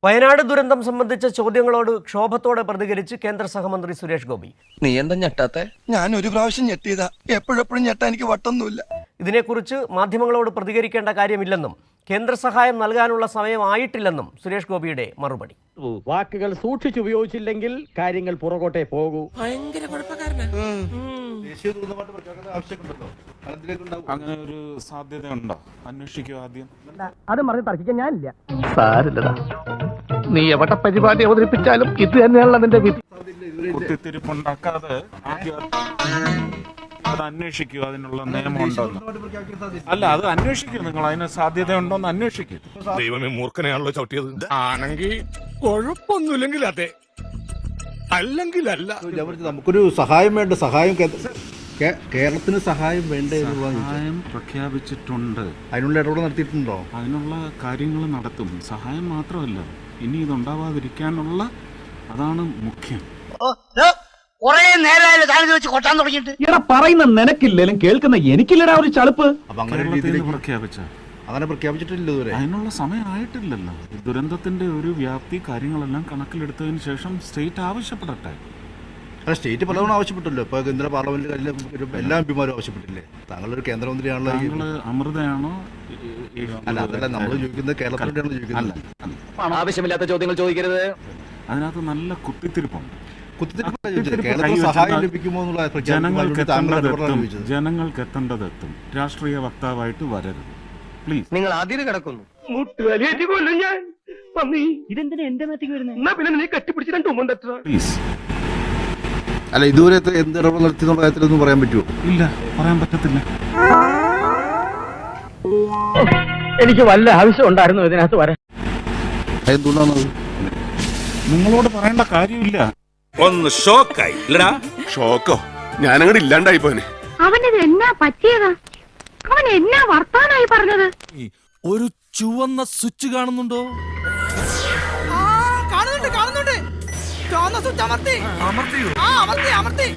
വയനാട് ദുരന്തം സംബന്ധിച്ച ചോദ്യങ്ങളോട് ക്ഷോഭത്തോടെ പ്രതികരിച്ച് കേന്ദ്ര സഹമന്ത്രി സുരേഷ് ഗോപി. നീ എന്താ ഞെട്ടാത്തെ? ഞാൻ ഒരു പ്രാവശ്യം ഞെട്ടിയതാ, എപ്പോഴെപ്പോഴും ഞെട്ടാൻ എനിക്ക് വട്ടൊന്നുമില്ല. ഇതിനെക്കുറിച്ച് മാധ്യമങ്ങളോട് പ്രതികരിക്കേണ്ട കാര്യമില്ലെന്നും കേന്ദ്ര സഹായം നൽകാനുള്ള സമയമായിട്ടില്ലെന്നും സുരേഷ് ഗോപിയുടെ മറുപടി. വാക്കുകൾ സൂക്ഷിച്ചുപയോഗിച്ചില്ലെങ്കിൽ കാര്യങ്ങൾ പുറകോട്ടെ പോകൂ. അങ്ങനെ ഒരു സാധ്യത ഉണ്ടോ? അന്വേഷിക്കുക ആദ്യം. അത് പറഞ്ഞ് തർക്കിക്കാൻ ഞാനില്ല. സാരില്ലടാ, നീ എവിടെ പരിപാടി അവതരിപ്പിച്ചാലും ഇത് തന്നെയാണല്ലോ നിന്റെ വിധി. കുത്തിത്തിരിപ്പുണ്ടാക്കാതെ ആദ്യം അത് അന്വേഷിക്കൂ. അതിനുള്ള നിയമം ഉണ്ടോന്ന് അല്ല, അത് അന്വേഷിക്കൂ. നിങ്ങൾ അതിന് സാധ്യത ഉണ്ടോന്ന് അന്വേഷിക്കൂ. ദൈവമേ, മൂർഖനെയാണല്ലോ ചവിട്ടിയത്. ആണെങ്കിൽ കുഴപ്പമൊന്നുമില്ലെങ്കിൽ അതെ, അല്ലെങ്കിൽ അല്ല. നമുക്കൊരു സഹായം വേണ്ട. സഹായം കേരളത്തിന് സഹായം വേണ്ടേ? സഹായം പ്രഖ്യാപിച്ചിട്ടുണ്ട്. അതിനുള്ള ഇടപെടൽ നടത്തിയിട്ടുണ്ടോ? അതിനുള്ള കാര്യങ്ങൾ നടത്തും. സഹായം മാത്രമല്ല, ഇനി ഇതുണ്ടാവാതിരിക്കാനുള്ള അതാണ് മുഖ്യം. എടാ, പറയുന്ന നിനക്കില്ലേലും കേൾക്കുന്ന എനിക്കില്ലടാ ഒരു ചളുപ്പ്. അപ്പൊ അങ്ങനെ കേരളത്തിൽ രീതിയിലേക്ക് പ്രഖ്യാപിച്ച അങ്ങനെ പ്രഖ്യാപിച്ചിട്ടില്ല ഇതുവരെ. അതിനുള്ള സമയം ആയിട്ടില്ലല്ലോ. ദുരന്തത്തിന്റെ ഒരു വ്യാപ്തി കാര്യങ്ങളെല്ലാം കണക്കിലെടുത്തതിന് ശേഷം സ്റ്റേറ്റ് ആവശ്യപ്പെടട്ടെ. അല്ല, സ്റ്റേറ്റ് പലതവണ ആവശ്യപ്പെട്ടല്ലോ. ഇപ്പൊ കേന്ദ്ര പാർലമെന്റിൽ എല്ലാ എംപിമാരും ആവശ്യപ്പെട്ടില്ലേ? താങ്കളൊരു കേന്ദ്രമന്ത്രിയാണല്ലോ. താങ്കള് അമൃതയാണോ? അല്ല, അതല്ല നമ്മൾ ചോദിക്കുന്നത്, കേരളത്തിലൂടെയാണ് ചോദിക്കുന്നത്. ആവശ്യമില്ലാത്ത ചോദ്യങ്ങൾ ചോദിക്കരുത്. അതിനകത്ത് നല്ല കുത്തിത്തിരിപ്പുണ്ട്. കേരളത്തിന് സഹായം ലഭിക്കുമോ എന്നുള്ള ജനങ്ങൾക്ക് എത്തേണ്ടതെത്തും. രാഷ്ട്രീയ വക്താവായിട്ട് വരരുത് പ്ലീസ്. നിങ്ങൾ അതിര് കിടക്കുന്നു. ഇതെന്തിനാ എന്റെ മേത്തേക്ക് വരുന്നത്? നീ കെട്ടിപ്പിടിച്ച് രണ്ട് ഉമ്മ തട്ടുക. പ്ലീസ്. അല്ല, ഇതുവരെ എന്ത് ഇടപെടൽ നടത്തി എന്നുള്ള കാര്യത്തിലൊന്നും പറയാൻ പറ്റുമോ? ഇല്ല, പറയാൻ പറ്റത്തില്ല. എനിക്ക് വല്ല ആവശ്യം ഉണ്ടായിരുന്നു ഇതിനകത്ത് വരാൻ. എന്തുകൊണ്ടാണത്? നിങ്ങളോട് പറയേണ്ട കാര്യമില്ല. ഒന്ന് ഷോക്കായി ഇല്ലടാ. ഷോക്കോ? ഞാനങ്ങോട്ട് ഇല്ലാണ്ടായി പോനെ. അവനത് എന്നാ പറ്റിയതാ? അവൻ എന്നാ വർത്താനായി പറഞ്ഞത്? ഒരു ചുവന്ന സ്വിച്ച് കാണുന്നുണ്ടോ? കാണുന്നുണ്ട്. ചുവന്ന സ്വിച്ച് അമർത്തി.